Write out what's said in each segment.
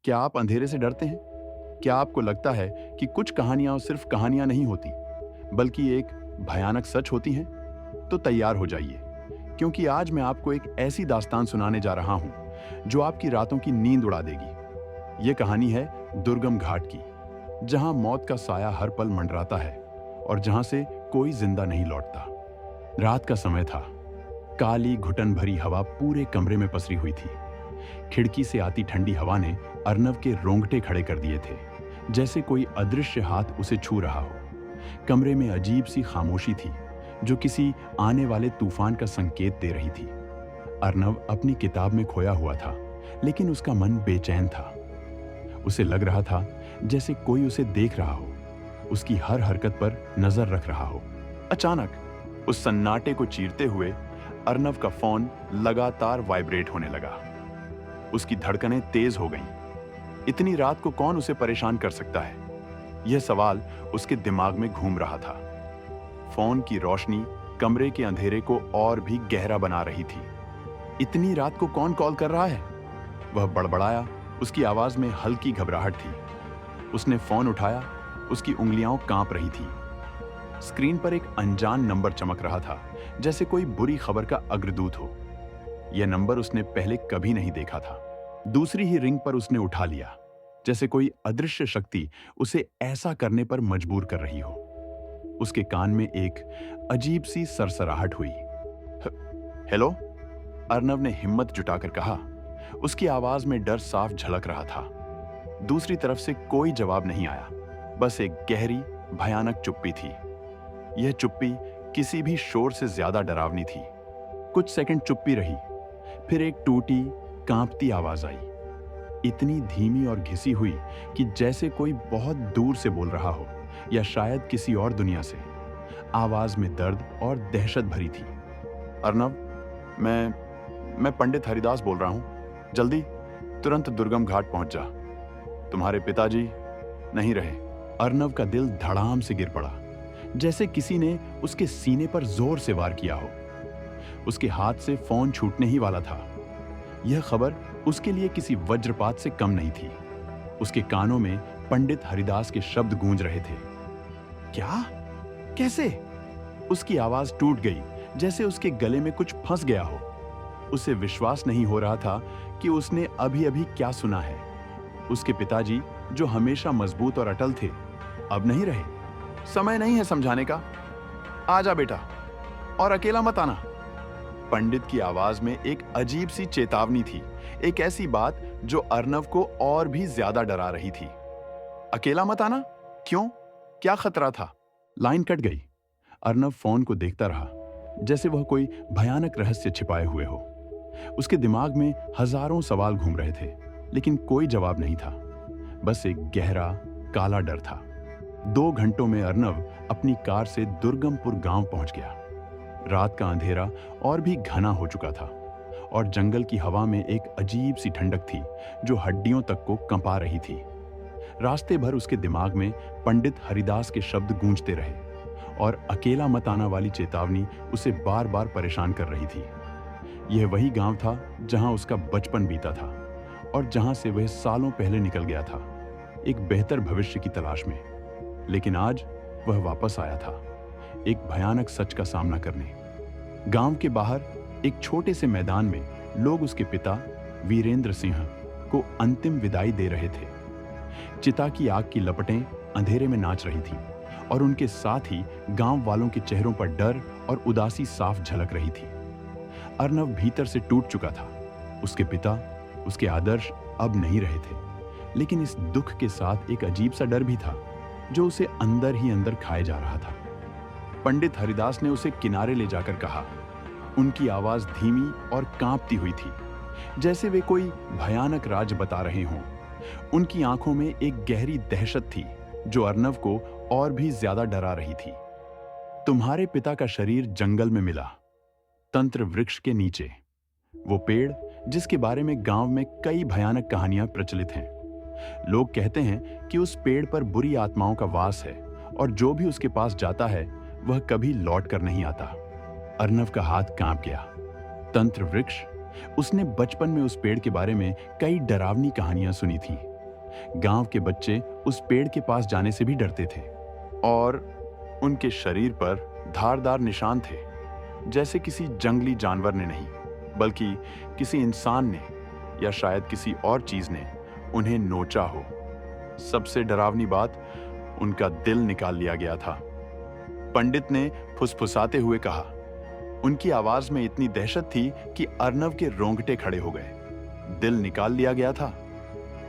क्या आप अंधेरे से डरते हैं? क्या आपको लगता है कि कुछ कहानियां सिर्फ कहानियां नहीं होती, बल्कि एक भयानक सच होती हैं? तो तैयार हो जाइए, क्योंकि आज मैं आपको एक ऐसी दास्तान सुनाने जा रहा हूं जो आपकी रातों की नींद उड़ा देगी। ये कहानी है दुर्गम घाट की, जहां मौत का साया हर पल मंडराता है और जहां से कोई जिंदा नहीं लौटता। रात का समय था। काली घुटन भरी हवा पूरे कमरे में पसरी हुई थी। खिड़की से आती ठंडी हवा ने अर्नव के रोंगटे खड़े कर दिए थे, जैसे कोई अदृश्य हाथ उसे छू रहा हो। कमरे में अजीब सी खामोशी थी, जो किसी आने वाले तूफान का संकेत दे रही थी। अर्नव अपनी किताब में खोया हुआ था, लेकिन उसका मन बेचैन था। उसे लग रहा था जैसे कोई उसे देख रहा हो, उसकी हर हरकत पर नजर रख रहा हो। अचानक उस सन्नाटे को चीरते हुए अर्नव का फोन लगातार वाइब्रेट होने लगा। उसकी धड़कनें तेज हो गईं। इतनी रात को कौन उसे परेशान कर सकता है? यह सवाल उसके दिमाग में घूम रहा था। फोन की रोशनी कमरे के अंधेरे को और भी गहरा बना रही थी। इतनी रात को कौन कॉल कर रहा है? वह बड़बड़ाया। उसकी आवाज में हल्की घबराहट थी। उसने फोन उठाया। उसकी उंगलियां कांप रही थी। स्क्रीन पर एक अनजान नंबर चमक रहा था, जैसे कोई बुरी खबर का अग्रदूत हो। यह नंबर उसने पहले कभी नहीं देखा था। दूसरी ही रिंग पर उसने उठा लिया, जैसे कोई अदृश्य शक्ति उसे ऐसा करने पर मजबूर कर रही हो। उसके कान में एक अजीब सी सरसराहट हुई। हेलो, अर्नव ने हिम्मत जुटाकर कहा। उसकी आवाज में डर साफ झलक रहा था। दूसरी तरफ से कोई जवाब नहीं आया, बस एक गहरी भयानक चुप्पी थी। यह चुप्पी किसी भी शोर से ज्यादा डरावनी थी। कुछ सेकंड चुप्पी रही, फिर एक टूटी कांपती आवाज आई, इतनी धीमी और घिसी हुई कि जैसे कोई बहुत दूर से बोल रहा हो, या शायद किसी और दुनिया से। आवाज में दर्द और दहशत भरी थी। अर्नव, मैं पंडित हरिदास बोल रहा हूं। जल्दी, तुरंत दुर्गम घाट पहुंच जा। तुम्हारे पिताजी नहीं रहे। अर्नव का दिल धड़ाम से गिर पड़ा, जैसे किसी ने उसके सीने पर जोर से वार किया हो। उसके हाथ से फोन छूटने ही वाला था। यह खबर उसके लिए किसी वज्रपात से कम नहीं थी। उसके कानों में पंडित हरिदास के शब्द गूंज रहे थे। क्या? कैसे? उसकी आवाज टूट गई, जैसे उसके गले में कुछ फंस गया हो। उसे विश्वास नहीं हो रहा था कि उसने अभी-अभी क्या सुना है। उसके पिताजी, जो हमेशा मजबूत और अटल थे, अब नहीं रहे। समय नहीं है समझाने का। आजा बेटा, और अकेला मत आना। पंडित की आवाज में एक अजीब सी चेतावनी थी, एक ऐसी बात जो अर्नव को और भी ज्यादा डरा रही थी। अकेला मत आना? क्यों? क्या खतरा था? लाइन कट गई। अर्नव फोन को देखता रहा, जैसे वह कोई भयानक रहस्य छिपाए हुए हो। उसके दिमाग में हजारों सवाल घूम रहे थे, लेकिन कोई जवाब नहीं था। बस एक गहरा काला डर था। 2 घंटों में अर्नव अपनी कार से दुर्गमपुर गांव पहुंच गया। रात का अंधेरा और भी घना हो चुका था, और जंगल की हवा में एक अजीब सी ठंडक थी, जो हड्डियों तक को कंपा रही थी। रास्ते भर उसके दिमाग में पंडित हरिदास के शब्द गूंजते रहे, और अकेला मत आना वाली चेतावनी उसे बार बार परेशान कर रही थी। यह वही गांव था जहां उसका बचपन बीता था, और जहां से वह सालों पहले निकल गया था, एक बेहतर भविष्य की तलाश में। लेकिन आज वह वापस आया था, एक भयानक सच का सामना करने। गांव के बाहर एक छोटे से मैदान में लोग उसके पिता वीरेंद्र सिंह को अंतिम विदाई दे रहे थे। चिता की आग की लपटें अंधेरे में नाच रही थीं, और उनके साथ ही गांव वालों के चेहरों पर डर और उदासी साफ झलक रही थी। अर्नव भीतर से टूट चुका था। उसके पिता, उसके आदर्श अब नहीं रहे थे, लेकिन इस दुख के साथ एक अजीब सा डर भी था, जो उसे अंदर ही अंदर खाए जा रहा था। पंडित हरिदास ने उसे किनारे ले जाकर कहा। उनकी आवाज धीमी और कांपती हुई थी, जैसे वे कोई भयानक राज बता रहे हों। उनकी आंखों में एक गहरी दहशत थी, जो अर्नव को और भी ज्यादा डरा रही थी। तुम्हारे पिता का शरीर जंगल में मिला, तंत्र वृक्ष के नीचे। वो पेड़ जिसके बारे में गांव में कई भयानक कहानियां प्रचलित हैं। लोग कहते हैं कि उस पेड़ पर बुरी आत्माओं का वास है, और जो भी उसके पास जाता है वह कभी लौट कर नहीं आता। अर्नव का हाथ कांप गया। तंत्र वृक्ष, उसने बचपन में उस पेड़ के बारे में कई डरावनी कहानियां सुनी थीं। गांव के बच्चे उस पेड़ के पास जाने से भी डरते थे और उनके शरीर पर धारदार निशान थे, जैसे किसी जंगली जानवर ने नहीं, बल्कि किसी इंसान ने या शायद किसी और चीज ने उन्हें नोचा हो। सबसे डरावनी बात, उनका दिल निकाल लिया गया था। पंडित ने फुसफुसाते हुए कहा। उनकी आवाज में इतनी दहशत थी कि अर्नव के रोंगटे खड़े हो गए। दिल निकाल लिया गया था।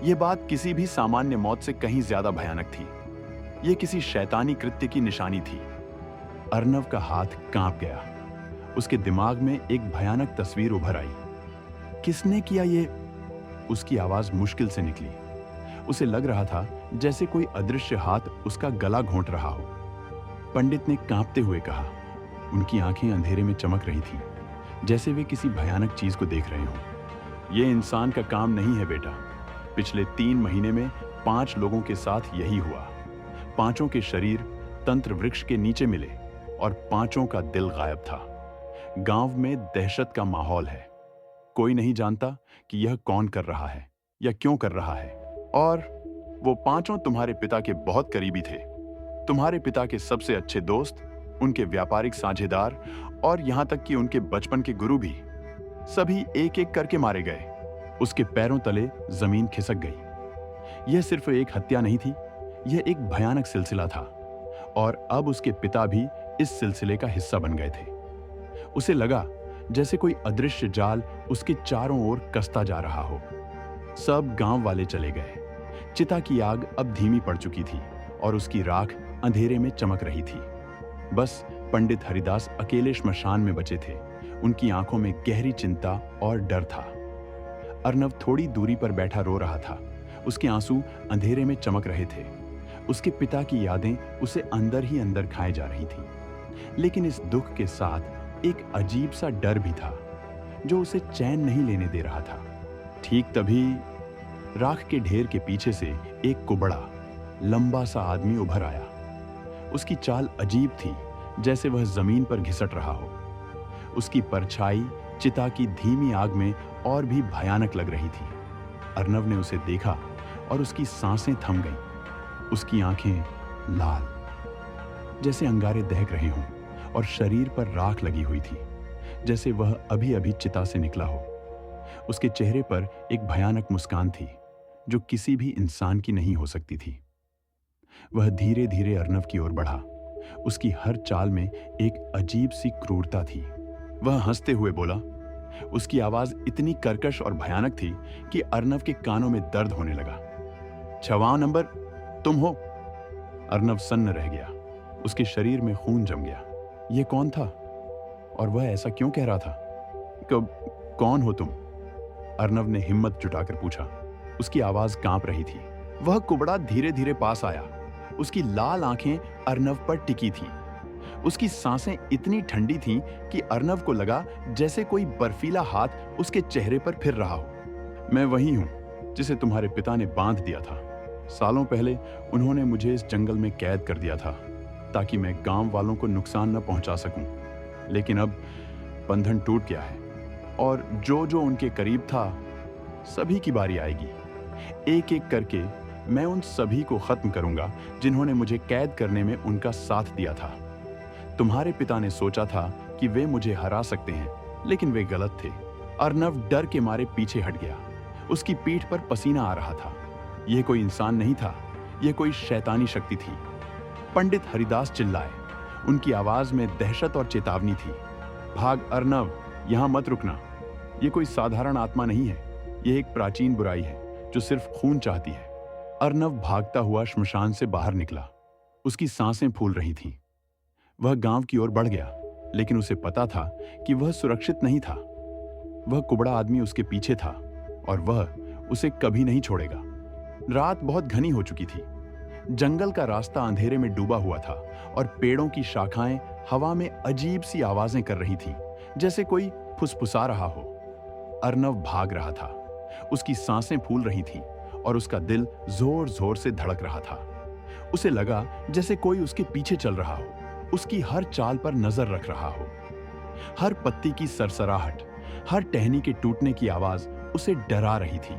यह बात किसी भी सामान्य मौत से कहीं ज्यादा भयानक थी। यह किसी शैतानी कृत्य की निशानी थी। अर्नव का हाथ कांप गया। उसके दिमाग में एक भयानक तस्वीर उभर आई। किसने किया ये? उसकी आवाज मुश्किल से निकली। उसे लग रहा था जैसे कोई अदृश्य हाथ उसका गला घोंट रहा हो। पंडित ने कांपते हुए कहा। उनकी आंखें अंधेरे में चमक रही थीं, जैसे वे किसी भयानक चीज को देख रहे हों। यह इंसान का काम नहीं है बेटा। पिछले 3 महीने में 5 लोगों के साथ यही हुआ। 5 के शरीर तंत्र वृक्ष के नीचे मिले और 5 का दिल गायब था। गांव में दहशत का माहौल है। कोई नहीं जानता कि यह कौन कर रहा है या क्यों कर रहा है। और वो 5 तुम्हारे पिता के बहुत करीबी थे। तुम्हारे पिता के सबसे अच्छे दोस्त, उनके व्यापारिक साझेदार और यहां तक कि उनके बचपन के गुरु भी, सभी एक एक करके मारे गए। उसके पैरों तले जमीन खिसक गई। यह सिर्फ एक हत्या नहीं थी, यह एक भयानक सिलसिला था और अब उसके पिता भी इस सिलसिले का हिस्सा बन गए थे। उसे लगा जैसे कोई अदृश्य जाल उसके चारों ओर कसता जा रहा हो। सब गांव वाले चले गए। चिता की आग अब धीमी पड़ चुकी थी और उसकी राख अंधेरे में चमक रही थी। बस पंडित हरिदास अकेले श्मशान में बचे थे। उनकी आंखों में गहरी चिंता और डर था। अर्नव थोड़ी दूरी पर बैठा रो रहा था। उसके आंसू अंधेरे में चमक रहे थे। उसके पिता की यादें उसे अंदर ही अंदर खाए जा रही थीं। लेकिन इस दुख के साथ एक अजीब सा डर भी था जो उसे चैन नहीं लेने दे रहा था। ठीक तभी राख के ढेर के पीछे से एक कुबड़ा, लंबा सा आदमी उभर आया। उसकी चाल अजीब थी, जैसे वह जमीन पर घिसट रहा हो। उसकी परछाई चिता की धीमी आग में और भी भयानक लग रही थी। अर्नव ने उसे देखा और उसकी सांसें थम गईं। उसकी आंखें लाल, जैसे अंगारे दहक रहे हों, और शरीर पर राख लगी हुई थी, जैसे वह अभी अभी चिता से निकला हो। उसके चेहरे पर एक भयानक मुस्कान थी जो किसी भी इंसान की नहीं हो सकती थी। वह धीरे धीरे अर्नव की ओर बढ़ा। उसकी हर चाल में एक अजीब सी क्रूरता थी। वह हंसते हुए बोला। उसकी आवाज इतनी कर्कश और भयानक थी कि अर्नव के कानों में दर्द होने लगा। 6वां नंबर, तुम हो? अर्नव सन्न रह गया। उसके शरीर में खून जम गया। यह कौन था और वह ऐसा क्यों कह रहा था? कौन हो तुम? अर्नव ने हिम्मत जुटाकर पूछा। उसकी आवाज कांप रही थी। वह कुबड़ा धीरे धीरे पास आया। उसकी लाल आंखें अर्नव पर टिकी थीं। उसकी सांसें इतनी ठंडी थीं कि अर्नव को लगा जैसे कोई बर्फीला हाथ उसके चेहरे पर फिर रहा हो। मैं वही हूं जिसे तुम्हारे पिता ने बांध दिया था। सालों पहले उन्होंने मुझे इस जंगल में कैद कर दिया था ताकि मैं गांव वालों को नुकसान न पहुंचा सकूं। लेकिन अब बंधन टूट गया है और जो जो उनके करीब था, सभी की बारी आएगी। एक एक करके मैं उन सभी को खत्म करूंगा जिन्होंने मुझे कैद करने में उनका साथ दिया था। तुम्हारे पिता ने सोचा था कि वे मुझे हरा सकते हैं, लेकिन वे गलत थे। अर्नव डर के मारे पीछे हट गया। उसकी पीठ पर पसीना आ रहा था। यह कोई इंसान नहीं था, यह कोई शैतानी शक्ति थी। पंडित हरिदास चिल्लाए। उनकी आवाज में दहशत और चेतावनी थी। भाग अर्नव, यहां मत रुकना। यह कोई साधारण आत्मा नहीं है, यह एक प्राचीन बुराई है जो सिर्फ खून चाहती है। अर्नव भागता हुआ श्मशान से बाहर निकला। उसकी सांसें फूल रही थीं। वह गांव की ओर बढ़ गया, लेकिन उसे पता था कि वह सुरक्षित नहीं था। वह कुबड़ा आदमी उसके पीछे था और वह उसे कभी नहीं छोड़ेगा। रात बहुत घनी हो चुकी थी। जंगल का रास्ता अंधेरे में डूबा हुआ था और पेड़ों की शाखाएं हवा में अजीब सी आवाजें कर रही थीं, जैसे कोई फुसफुसा रहा हो। अर्नव भाग रहा था। उसकी सांसें फूल रही थीं और उसका दिल जोर जोर से धड़क रहा था। उसे लगा जैसे कोई उसके पीछे चल रहा हो, उसकी हर चाल पर नजर रख रहा हो। हर पत्ती की सरसराहट, हर टहनी के टूटने की आवाज उसे डरा रही थी।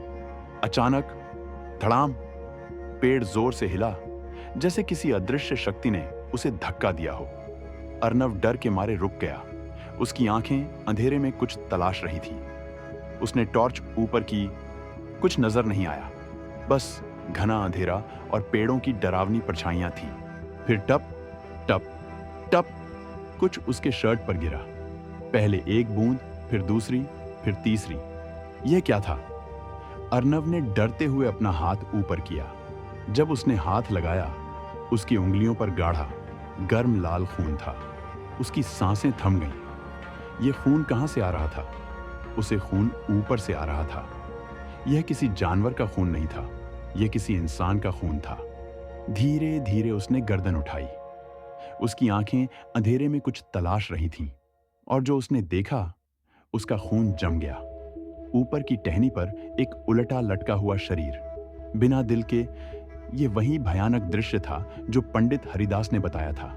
अचानक धड़ाम, पेड़ जोर से हिला, जैसे किसी अदृश्य शक्ति ने उसे धक्का दिया हो। अर्नव डर के मारे रुक गया। उसकी आंखें अंधेरे में कुछ तलाश रही थी। उसने टॉर्च ऊपर की, कुछ नजर नहीं आया, बस घना अंधेरा और पेड़ों की डरावनी परछाइयां थी। फिर टप टप टप कुछ उसके शर्ट पर गिरा। पहले एक बूंद, फिर दूसरी, फिर तीसरी। यह क्या था? अर्नव ने डरते हुए अपना हाथ ऊपर किया। जब उसने हाथ लगाया, उसकी उंगलियों पर गाढ़ा गर्म लाल खून था। उसकी सांसें थम गईं। यह खून कहां से आ रहा था? उसे खून ऊपर से आ रहा था। यह किसी जानवर का खून नहीं था, यह किसी इंसान का खून था। धीरे धीरे उसने गर्दन उठाई। उसकी आंखें अंधेरे में कुछ तलाश रही थीं, और जो उसने देखा, उसका खून जम गया। ऊपर की टहनी पर एक उलटा लटका हुआ शरीर, बिना दिल के। यह वही भयानक दृश्य था जो पंडित हरिदास ने बताया था।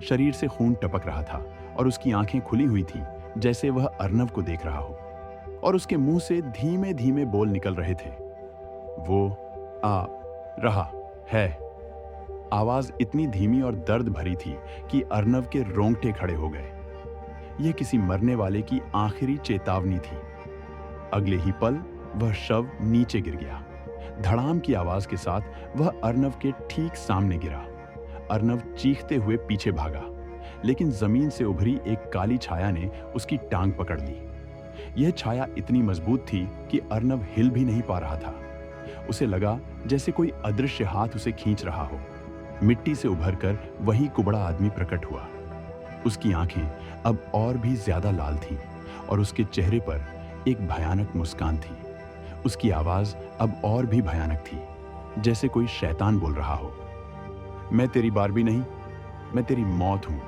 शरीर से खून टपक रहा था और उसकी आंखें खुली हुई थीं, जैसे वह अर्नव को देख रहा हो। और उसके मुंह से धीमे धीमे बोल निकल रहे थे। वो आ रहा है। आवाज इतनी धीमी और दर्द भरी थी कि अर्नव के रोंगटे खड़े हो गए। यह किसी मरने वाले की आखिरी चेतावनी थी। अगले ही पल वह शव नीचे गिर गया। धड़ाम की आवाज के साथ वह अर्नव के ठीक सामने गिरा। अर्नव चीखते हुए पीछे भागा, लेकिन जमीन से उभरी एक काली छाया ने उसकी टांग पकड़ ली। यह छाया इतनी मजबूत थी कि अर्नव हिल भी नहीं पा रहा था। उसे लगा जैसे कोई अदृश्य हाथ उसे खींच रहा हो। मिट्टी से उभरकर वही कुबड़ा आदमी प्रकट हुआ। उसकी आंखें अब और भी ज्यादा लाल थीं और उसके चेहरे पर एक भयानक मुस्कान थी। उसकी आवाज अब और भी भयानक थी, जैसे कोई शैतान बोल रहा हो। मैं तेरी बारबी नहीं, मैं तेरी मौत हूं।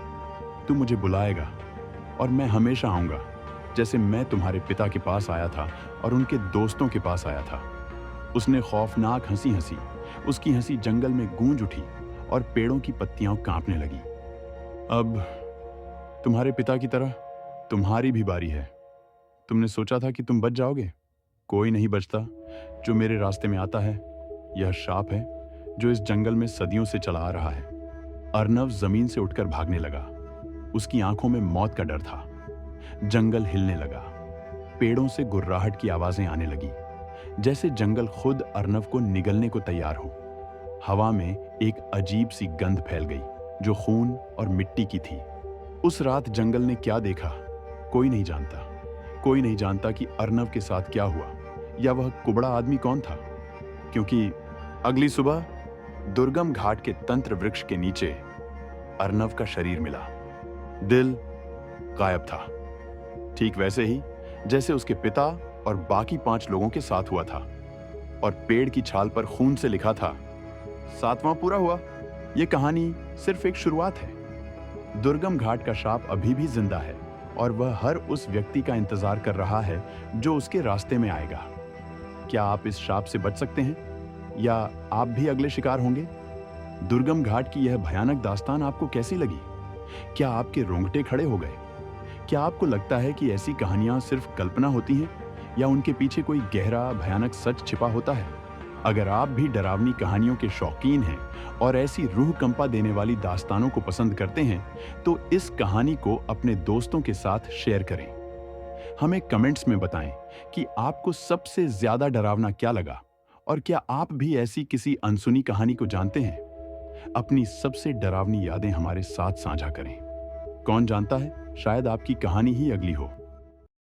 तू मुझे बुलाएगा और मैं हमेशा आऊंगा, जैसे मैं तुम्हारे पिता के पास आया था और उनके दोस्तों के पास आया था। उसने खौफनाक हंसी हंसी। उसकी हंसी जंगल में गूंज उठी और पेड़ों की पत्तियां कांपने लगी। अब तुम्हारे पिता की तरह तुम्हारी भी बारी है। तुमने सोचा था कि तुम बच जाओगे। कोई नहीं बचता जो मेरे रास्ते में आता है। यह शाप है जो इस जंगल में सदियों से चला आ रहा है। अर्नव जमीन से उठकर भागने लगा। उसकी आंखों में मौत का डर था। जंगल हिलने लगा। पेड़ों से गुर्राहट की आवाजें आने लगी, जैसे जंगल खुद अर्नव को निगलने को तैयार हो। हवा में एक अजीब सी गंध फैल गई, जो खून और मिट्टी की थी। उस रात जंगल ने क्या देखा, कोई नहीं जानता। कोई नहीं जानता कि अर्नव के साथ क्या हुआ, या वह कुबड़ा आदमी कौन था। क्योंकि अगली सुबह दुर्गम घाट के तंत्र वृक्ष के नीचे अर्नव का शरीर मिला। दिल गायब था, ठीक वैसे ही जैसे उसके पिता और बाकी 5 लोगों के साथ हुआ था। और पेड़ की छाल पर खून से लिखा था, 7वां पूरा हुआ। यह कहानी सिर्फ एक शुरुआत है। दुर्गम घाट का शाप अभी भी जिंदा है और वह हर उस व्यक्ति का इंतजार कर रहा है जो उसके रास्ते में आएगा। क्या आप इस शाप से बच सकते हैं, या आप भी अगले शिकार होंगे? दुर्गम घाट की यह भयानक दास्तान आपको कैसी लगी? क्या आपके रोंगटे खड़े हो गए? क्या आपको लगता है कि ऐसी कहानियां सिर्फ कल्पना होती हैं, या उनके पीछे कोई गहरा भयानक सच छिपा होता है? अगर आप भी डरावनी कहानियों के शौकीन हैं और ऐसी रूह कंपा देने वाली दास्तानों को पसंद करते हैं, तो इस कहानी को अपने दोस्तों के साथ शेयर करें। हमें कमेंट्स में बताएं कि आपको सबसे ज्यादा डरावना क्या लगा, और क्या आप भी ऐसी किसी अनसुनी कहानी को जानते हैं? अपनी सबसे डरावनी यादें हमारे साथ साझा करें। कौन जानता है, शायद आपकी कहानी ही अगली हो।